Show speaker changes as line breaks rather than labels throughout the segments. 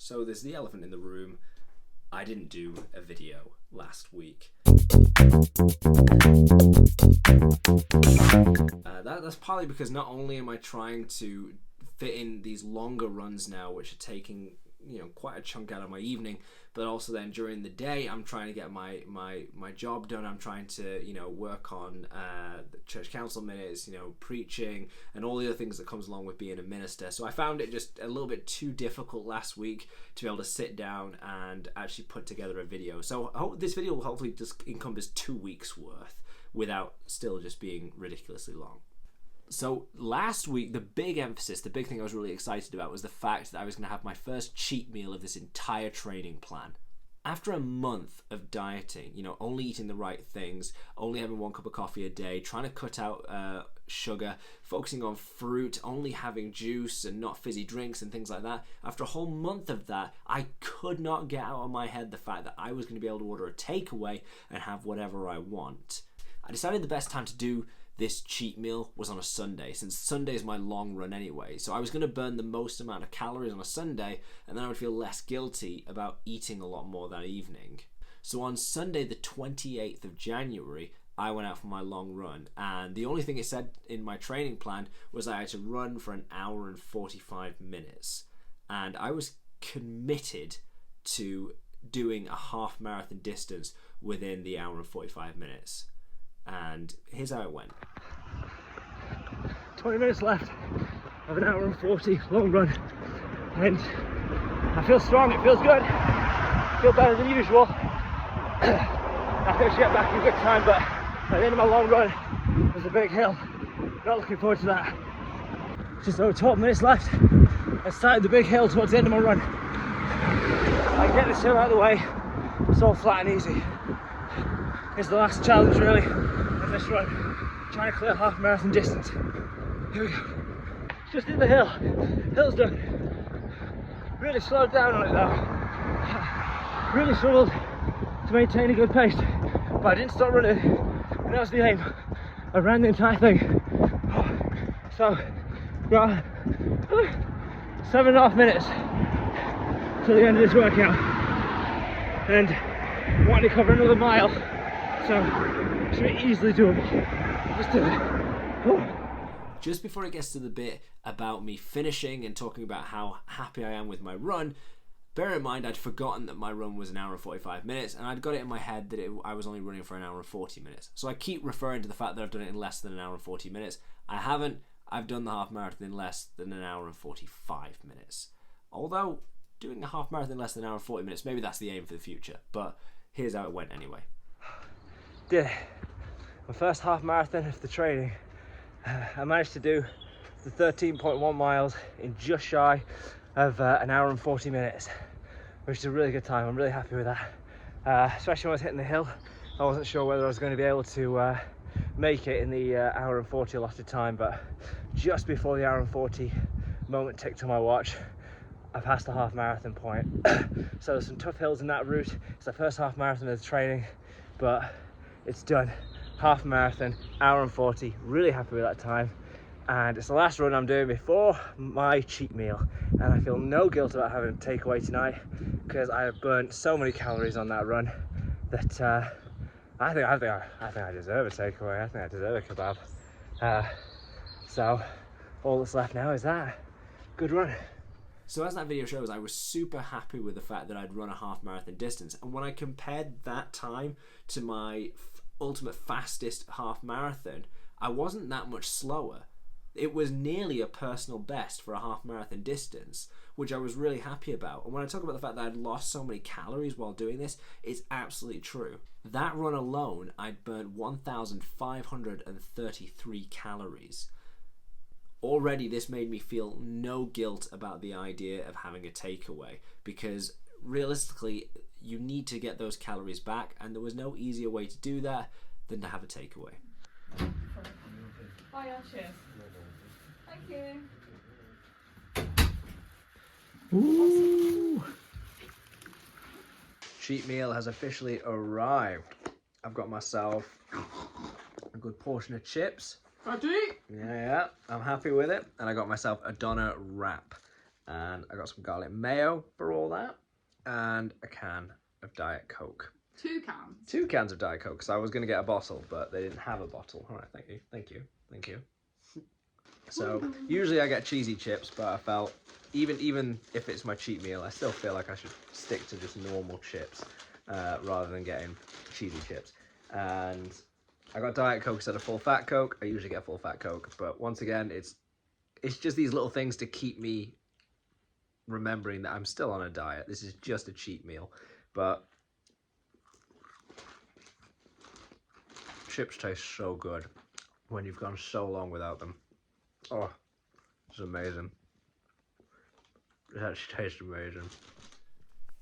So there's the elephant in the room. I didn't do a video last week. That's partly because not only am I trying to fit in these longer runs now, which are taking quite a chunk out of my evening, but also then during the day I'm trying to get my job done. I'm trying to work on the church council minutes, preaching and all the other things that comes along with being a minister. So I found it just a little bit too difficult last week to be able to sit down and actually put together a video. So I hope this video will hopefully just encompass 2 weeks worth without still just being ridiculously long. So last week, the big thing I was really excited about was the fact that I was going to have my first cheat meal of this entire training plan. After a month of dieting, only eating the right things, only having 1 cup of coffee a day, trying to cut out sugar, focusing on fruit, only having juice and not fizzy drinks and things like that. After a whole month of that, I could not get out of my head the fact that I was going to be able to order a takeaway and have whatever I want. I decided the best time to do this cheat meal was on a Sunday, since Sunday is my long run anyway. So I was going to burn the most amount of calories on a Sunday, and then I would feel less guilty about eating a lot more that evening. So on Sunday, the 28th of January, I went out for my long run, and the only thing it said in my training plan was I had to run for an hour and 45 minutes. And I was committed to doing a half marathon distance within the hour and 45 minutes. And here's how it went.
20 minutes left of an hour and 40 long run, and I feel strong, it feels good, I feel better than usual. I think I should get back in good time, but at the end of my long run there's a big hill. Not looking forward to that. Just over 12 minutes left. I started the big hill towards the end of my run. I can get this hill out of the way. It's all flat and easy. It's the last challenge really of this run, trying to clear half marathon distance. Here we go. Just in the hill. Hill's done. Really slowed down on it though. Really struggled to maintain a good pace, but I didn't stop running, and that was the aim. I ran the entire thing. So, got 7.5 minutes to the end of this workout, and wanting to cover another mile. So, it should be easily doable. Let's do it.
Just before it gets to the bit about me finishing and talking about how happy I am with my run, bear in mind I'd forgotten that my run was an hour and 45 minutes, and I'd got it in my head that I was only running for an hour and 40 minutes. So I keep referring to the fact that I've done it in less than an hour and 40 minutes. I haven't. I've done the half marathon in less than an hour and 45 minutes. Although, doing a half marathon in less than an hour and 40 minutes, maybe that's the aim for the future. But here's how it went anyway.
Did it. My first half marathon of the training. I managed to do the 13.1 miles in just shy of an hour and 40 minutes, which is a really good time. I'm really happy with that. Especially when I was hitting the hill, I wasn't sure whether I was going to be able to make it in the hour and 40 allotted time, but just before the hour and 40 moment ticked on my watch, I passed the half marathon point. So there's some tough hills in that route. It's the first half marathon of the training, but it's done. Half marathon, hour and 40, really happy with that time. And it's the last run I'm doing before my cheat meal, and I feel no guilt about having a takeaway tonight because I have burnt so many calories on that run that I think I deserve a takeaway. I think I deserve a kebab. So all that's left now is that. Good run.
So as that video shows, I was super happy with the fact that I'd run a half marathon distance, and when I compared that time to my ultimate fastest half marathon, I wasn't that much slower. It was nearly a personal best for a half marathon distance, which I was really happy about. And when I talk about the fact that I'd lost so many calories while doing this, it's absolutely true. That run alone, I'd burnt 1,533 calories. Already this made me feel no guilt about the idea of having a takeaway, because realistically you need to get those calories back, and there was no easier way to do that than to have a takeaway.
Oh yeah, cheers. Thank you.
Ooh. Cheat meal has officially arrived. I've got myself a good portion of chips.
Ready?
Yeah, I'm happy with it. And I got myself a doner wrap. And I got some garlic mayo for all that. And a can of Diet Coke.
2 cans?
2 cans of Diet Coke, because I was going to get a bottle, but they didn't have a bottle. All right, thank you, thank you, thank you. So, usually I get cheesy chips, but I felt, even if it's my cheat meal, I still feel like I should stick to just normal chips, rather than getting cheesy chips. And I got Diet Coke instead of full fat Coke. I usually get full fat Coke, but once again, it's just these little things to keep me remembering that I'm still on a diet. This is just a cheat meal, but chips taste so good when you've gone so long without them. Oh, it's amazing. It actually tastes amazing.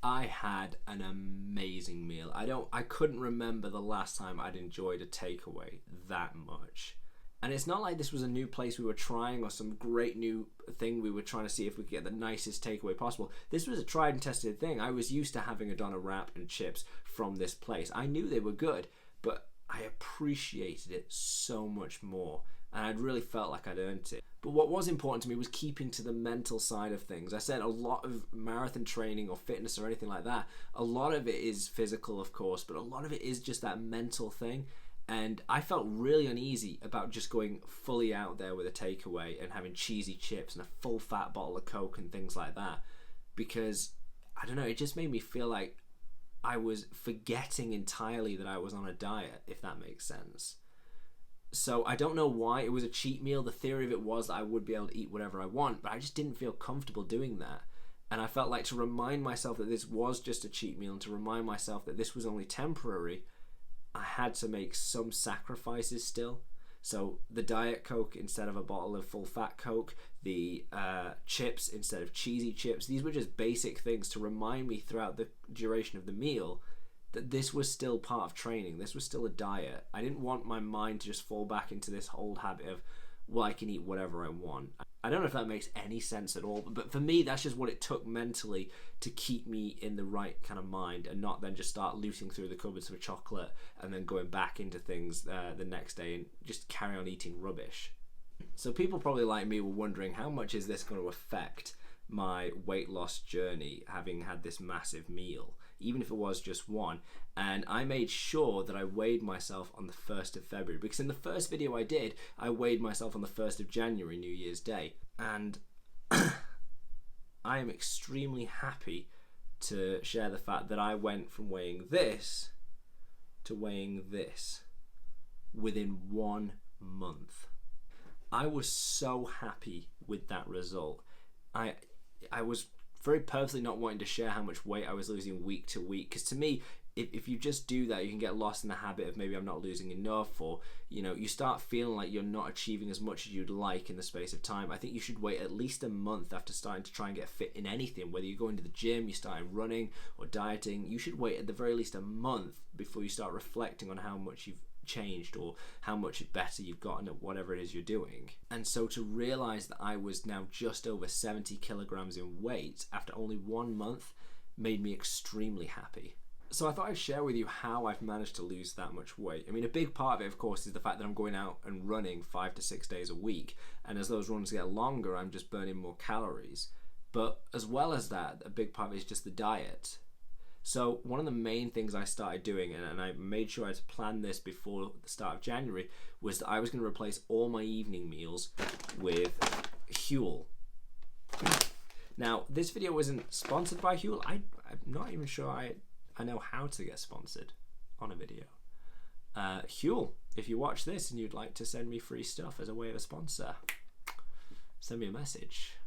I had an amazing meal. I couldn't remember the last time I'd enjoyed a takeaway that much. And it's not like this was a new place we were trying or some great new thing we were trying to see if we could get the nicest takeaway possible. This was a tried and tested thing. I was used to having a doner wrap and chips from this place. I knew they were good, but I appreciated it so much more. And I'd really felt like I'd earned it. But what was important to me was keeping to the mental side of things. I said a lot of marathon training or fitness or anything like that, a lot of it is physical, of course, but a lot of it is just that mental thing. And I felt really uneasy about just going fully out there with a takeaway and having cheesy chips and a full fat bottle of Coke and things like that. Because, I don't know, it just made me feel like I was forgetting entirely that I was on a diet, if that makes sense. So I don't know why it was a cheat meal. The theory of it was that I would be able to eat whatever I want, but I just didn't feel comfortable doing that. And I felt like to remind myself that this was just a cheat meal and to remind myself that this was only temporary, I had to make some sacrifices still. So the Diet Coke instead of a bottle of full fat Coke, the chips instead of cheesy chips, these were just basic things to remind me throughout the duration of the meal that this was still part of training. This was still a diet. I didn't want my mind to just fall back into this old habit of, well, I can eat whatever I want. I don't know if that makes any sense at all, but for me, that's just what it took mentally to keep me in the right kind of mind and not then just start looting through the cupboards for chocolate and then going back into things the next day and just carry on eating rubbish. So people probably like me were wondering, how much is this going to affect my weight loss journey having had this massive meal, even if it was just one? And I made sure that I weighed myself on the 1st of February, because in the first video I did, I weighed myself on the 1st of January, New Year's Day, and I am extremely happy to share the fact that I went from weighing this to weighing this within 1 month. I was so happy with that result. I was very purposely not wanting to share how much weight I was losing week to week, because to me, if you just do that, you can get lost in the habit of maybe I'm not losing enough, or you start feeling like you're not achieving as much as you'd like in the space of time. I think you should wait at least a month after starting to try and get fit in anything, whether you're going to the gym, you're starting running or dieting. You should wait at the very least a month before you start reflecting on how much you've changed or how much better you've gotten at whatever it is you're doing. And so to realize that I was now just over 70 kilograms in weight after only 1 month made me extremely happy. So I thought I'd share with you how I've managed to lose that much weight. I mean, a big part of it, of course, is the fact that I'm going out and running 5 to 6 days a week, and as those runs get longer, I'm just burning more calories. But as well as that, a big part of it is just the diet. So one of the main things I started doing, and I made sure I had to plan this before the start of January, was that I was going to replace all my evening meals with Huel. Now, this video wasn't sponsored by Huel. I'm not even sure I know how to get sponsored on a video. Huel, if you watch this and you'd like to send me free stuff as a way of a sponsor, send me a message.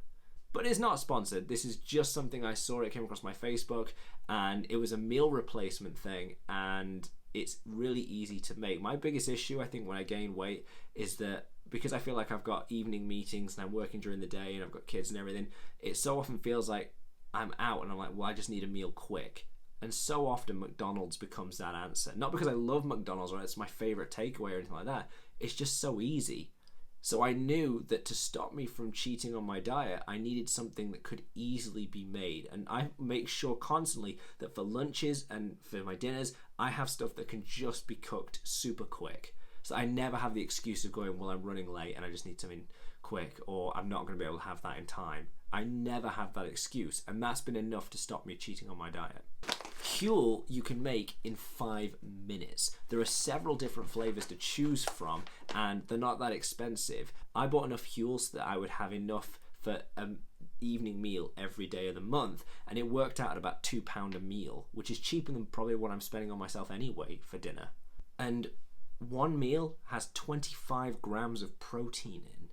But it's not sponsored. This is just something I saw. It came across my Facebook, and it was a meal replacement thing, and it's really easy to make. My biggest issue, I think, when I gain weight is that because I feel like I've got evening meetings and I'm working during the day and I've got kids and everything, it so often feels like I'm out and I'm like, well, I just need a meal quick. And so often McDonald's becomes that answer. Not because I love McDonald's or it's my favorite takeaway or anything like that. It's just so easy. So I knew that to stop me from cheating on my diet, I needed something that could easily be made. And I make sure constantly that for lunches and for my dinners, I have stuff that can just be cooked super quick. So I never have the excuse of going, well, I'm running late and I just need something quick, or I'm not going to be able to have that in time. I never have that excuse, and that's been enough to stop me cheating on my diet. Huel you can make in 5 minutes. There are several different flavors to choose from, and they're not that expensive. I bought enough Huel so that I would have enough for an evening meal every day of the month, and it worked out at about £2 a meal, which is cheaper than probably what I'm spending on myself anyway for dinner. And one meal has 25 grams of protein in,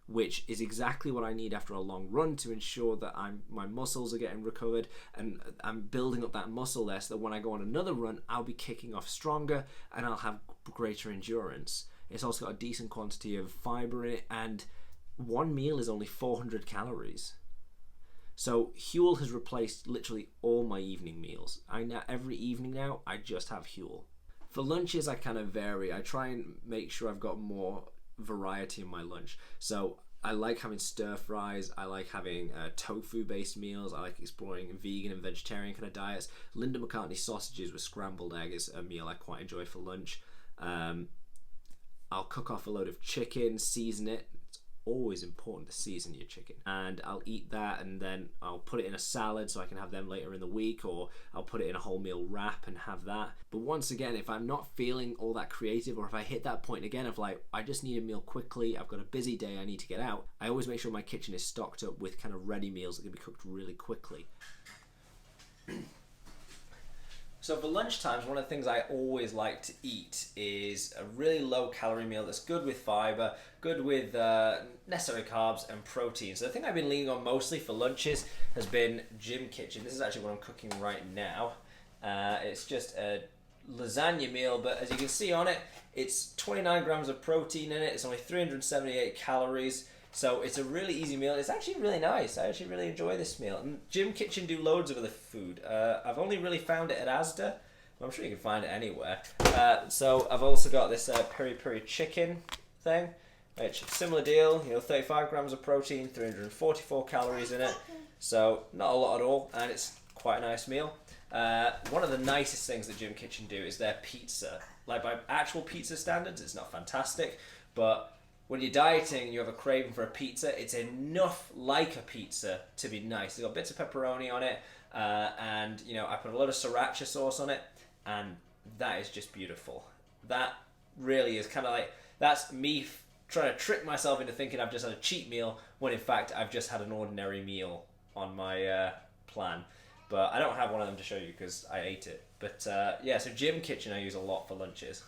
which is exactly what I need after a long run to ensure that my muscles are getting recovered, and I'm building up that muscle there so that when I go on another run, I'll be kicking off stronger and I'll have greater endurance. It's also got a decent quantity of fiber in it, and one meal is only 400 calories. So Huel has replaced literally all my evening meals. Every evening now, I just have Huel. For lunches, I kind of vary. I try and make sure I've got more variety in my lunch. So I like having stir fries. I like having tofu based meals. I like exploring vegan and vegetarian kind of diets. Linda McCartney sausages with scrambled egg is a meal I quite enjoy for lunch. I'll cook off a load of chicken, season it. It's always important to season your chicken, and I'll eat that, and then I'll put it in a salad so I can have them later in the week, or I'll put it in a wholemeal wrap and have that. But once again, if I'm not feeling all that creative, or if I hit that point again of like, I just need a meal quickly, I've got a busy day, I need to get out, I always make sure my kitchen is stocked up with kind of ready meals that can be cooked really quickly. So for lunchtimes, one of the things I always like to eat is a really low calorie meal that's good with fiber, good with necessary carbs and protein. So the thing I've been leaning on mostly for lunches has been Gym Kitchen. This is actually what I'm cooking right now. It's just a lasagna meal, but as you can see on it, it's 29 grams of protein in it. It's only 378 calories. So it's a really easy meal. It's actually really nice. I actually really enjoy this meal. And Gym Kitchen do loads of other food. I've only really found it at Asda. I'm sure you can find it anywhere. So I've also got this peri peri chicken thing, which is similar deal. 35 grams of protein, 344 calories in it. So not a lot at all, and it's quite a nice meal. One of the nicest things that Gym Kitchen do is their pizza. Like by actual pizza standards, it's not fantastic, but when you're dieting and you have a craving for a pizza, it's enough like a pizza to be nice. They've got bits of pepperoni on it, and I put a lot of sriracha sauce on it, and that is just beautiful. That really is kind of like, that's me trying to trick myself into thinking I've just had a cheat meal, when in fact I've just had an ordinary meal on my plan. But I don't have one of them to show you because I ate it. But yeah, so Gym Kitchen I use a lot for lunches.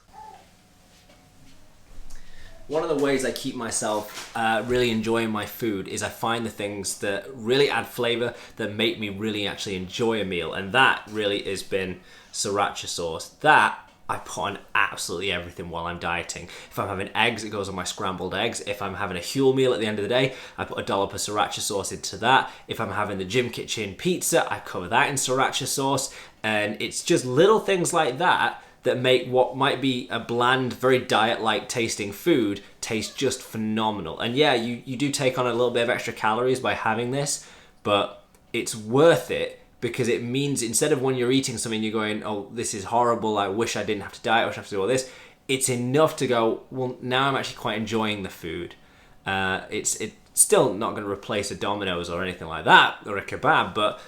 One of the ways I keep myself really enjoying my food is I find the things that really add flavor, that make me really actually enjoy a meal. And that really has been sriracha sauce. That I put on absolutely everything while I'm dieting. If I'm having eggs, it goes on my scrambled eggs. If I'm having a Huel meal at the end of the day, I put a dollop of sriracha sauce into that. If I'm having the Gym Kitchen pizza, I cover that in sriracha sauce. And it's just little things like that that make what might be a bland, very diet-like tasting food taste just phenomenal. And yeah, you do take on a little bit of extra calories by having this, but it's worth it because it means instead of when you're eating something you're going, oh, this is horrible, I wish I didn't have to diet, I wish I have to do all this, it's enough to go, well, now I'm actually quite enjoying the food. It's still not going to replace a Domino's or anything like that, or a kebab, but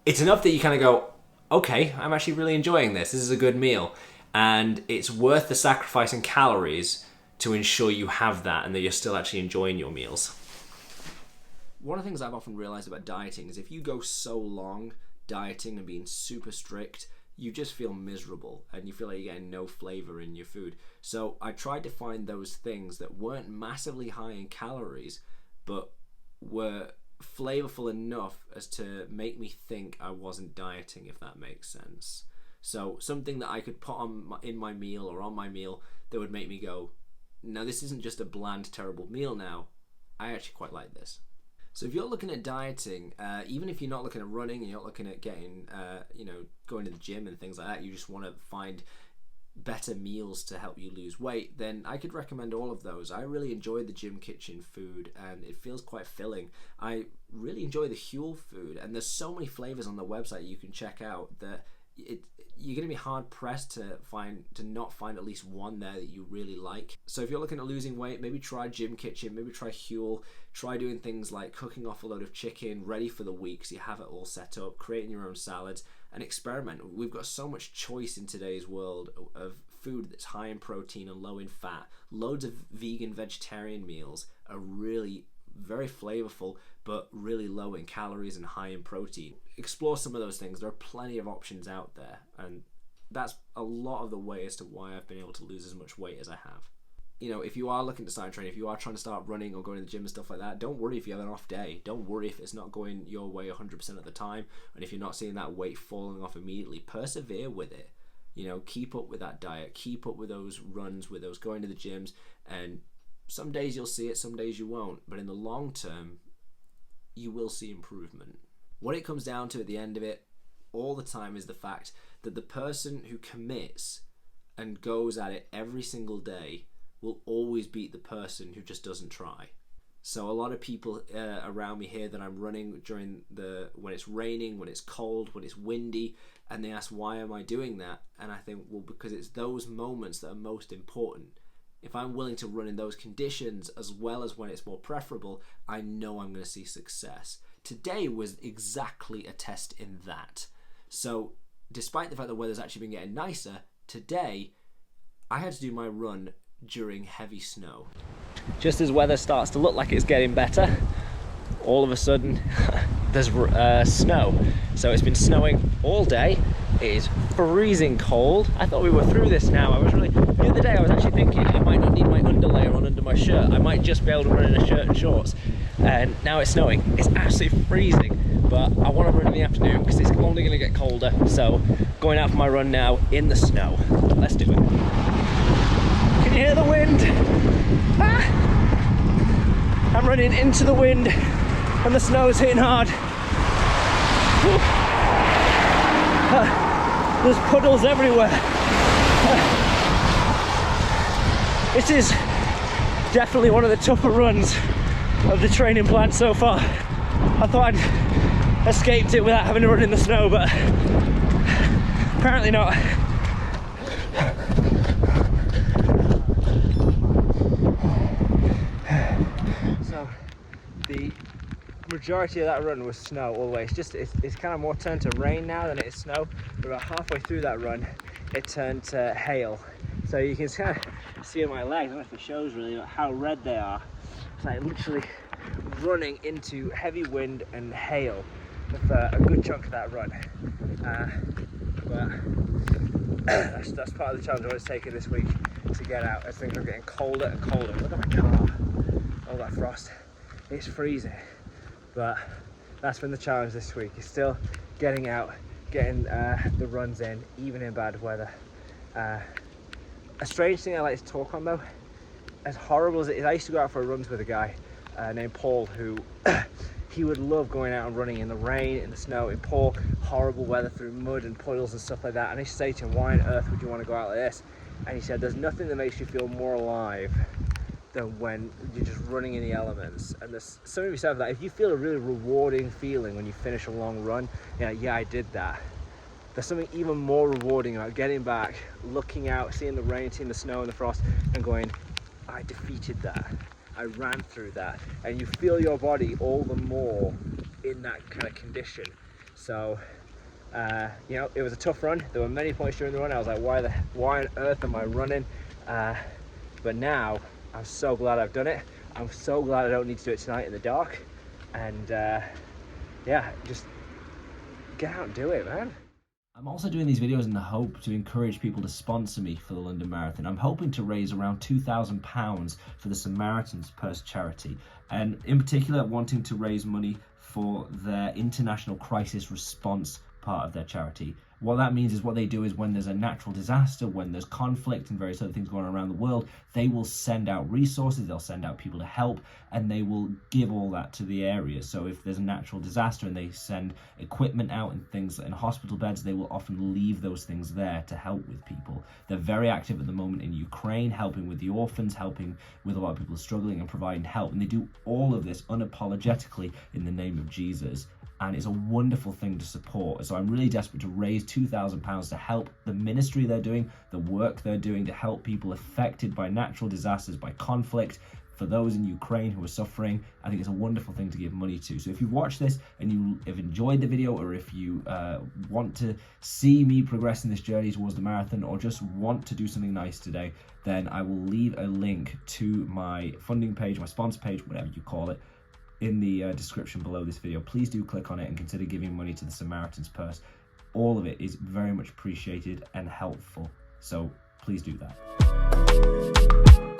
it's enough that you kind of go, okay, I'm actually really enjoying this. This is a good meal. And it's worth the sacrifice in calories to ensure you have that and that you're still actually enjoying your meals. One of the things I've often realized about dieting is if you go so long dieting and being super strict, you just feel miserable and you feel like you're getting no flavor in your food. So I tried to find those things that weren't massively high in calories, but were flavorful enough as to make me think I wasn't dieting, if that makes sense. So something that I could put in my meal or on my meal that would make me go, no, this isn't just a bland, terrible meal now. I actually quite like this. So if you're looking at dieting, even if you're not looking at running and you're not looking at getting, going to the gym and things like that, you just want to find better meals to help you lose weight, then I could recommend all of those. I really enjoy the Gym Kitchen food and it feels quite filling. I really enjoy the Huel food, and there's so many flavors on the website you can check out that you're going to be hard pressed to not find at least one there that you really like. So if you're looking at losing weight, maybe try Gym Kitchen, maybe try Huel, try doing things like cooking off a load of chicken ready for the week so you have it all set up, creating your own salads, and experiment. We've got so much choice in today's world of food that's high in protein and low in fat. Loads of vegan, vegetarian meals are really very flavorful but really low in calories and high in protein. Explore some of those things. There are plenty of options out there, and that's a lot of the way as to why I've been able to lose as much weight as I have. You know, if you are looking to start training, if you are trying to start running or going to the gym and stuff like that, don't worry if you have an off day. Don't worry if it's not going your way 100% of the time, and if you're not seeing that weight falling off immediately. Persevere with it. You know, keep up with that diet, keep up with those runs, with those going to the gyms, and some days you'll see it, some days you won't, but in the long term, you will see improvement. What it comes down to at the end of it all the time is the fact that the person who commits and goes at it every single day will always beat the person who just doesn't try. So a lot of people around me hear that I'm running when it's raining, when it's cold, when it's windy, and they ask, why am I doing that? And I think, well, because it's those moments that are most important. If I'm willing to run in those conditions as well as when it's more preferable, I know I'm going to see success. Today was exactly a test in that. So despite the fact the weather's actually been getting nicer, today I had to do my run during heavy snow.
Just as weather starts to look like it's getting better, all of a sudden there's snow. So it's been snowing all day. It is freezing cold. I thought we were through this now. The other day I was actually thinking I might not need my underlayer on under my shirt. I might just be able to run in a shirt and shorts. And now it's snowing. It's absolutely freezing, but I want to run in the afternoon because it's only going to get colder. So going out for my run now in the snow. Let's do it. Can you hear the wind? Ah! I'm running into the wind and the snow is hitting hard. There's puddles everywhere. This is definitely one of the tougher runs of the training plan so far. I thought I'd escaped it without having to run in the snow, but apparently not. So the majority of that run was snow all the way. It's kind of more turned to rain now than it is snow. But about halfway through that run, it turned to hail. So you can kind of see on my legs, I don't know if it shows really, but how red they are. It's like literally running into heavy wind and hail for a good chunk of that run. But that's part of the challenge I was taking this week, to get out as things are getting colder and colder. Look at my car, all that frost. It's freezing. But that's been the challenge this week, is still getting out, getting the runs in, even in bad weather. A strange thing I like to talk on though, as horrible as it is, I used to go out for runs with a guy named Paul who he would love going out and running in the rain, in the snow, in poor, horrible weather, through mud and puddles and stuff like that. And I used to say to him, why on earth would you want to go out like this? And he said, there's nothing that makes you feel more alive than when you're just running in the elements. And there's something to be said for that. If you feel a really rewarding feeling when you finish a long run, yeah, I did that. There's something even more rewarding about getting back, looking out, seeing the rain, seeing the snow and the frost, and going, I defeated that. I ran through that. And you feel your body all the more in that kind of condition. So, it was a tough run. There were many points during the run I was like, why on earth am I running? But now, I'm so glad I've done it. I'm so glad I don't need to do it tonight in the dark. And just get out and do it, man.
I'm also doing these videos in the hope to encourage people to sponsor me for the London Marathon. I'm hoping to raise around £2,000 for the Samaritan's Purse charity, and in particular wanting to raise money for their international crisis response part of their charity. What that means is what they do is when there's a natural disaster, when there's conflict and various other things going on around the world, they will send out resources, they'll send out people to help, and they will give all that to the area. So if there's a natural disaster and they send equipment out and things in hospital beds, they will often leave those things there to help with people. They're very active at the moment in Ukraine, helping with the orphans, helping with a lot of people struggling and providing help. And they do all of this unapologetically in the name of Jesus. and it's a wonderful thing to support. So I'm really desperate to raise £2,000 to help the ministry they're doing, the work they're doing to help people affected by natural disasters, by conflict, for those in Ukraine who are suffering. I think it's a wonderful thing to give money to. So if you've watched this and you have enjoyed the video, or if you want to see me progressing this journey towards the marathon, or just want to do something nice today, then I will leave a link to my funding page, my sponsor page, whatever you call it, in the description below this video. Please do click on it and consider giving money to the Samaritan's Purse. All of it is very much appreciated and helpful, so please do that.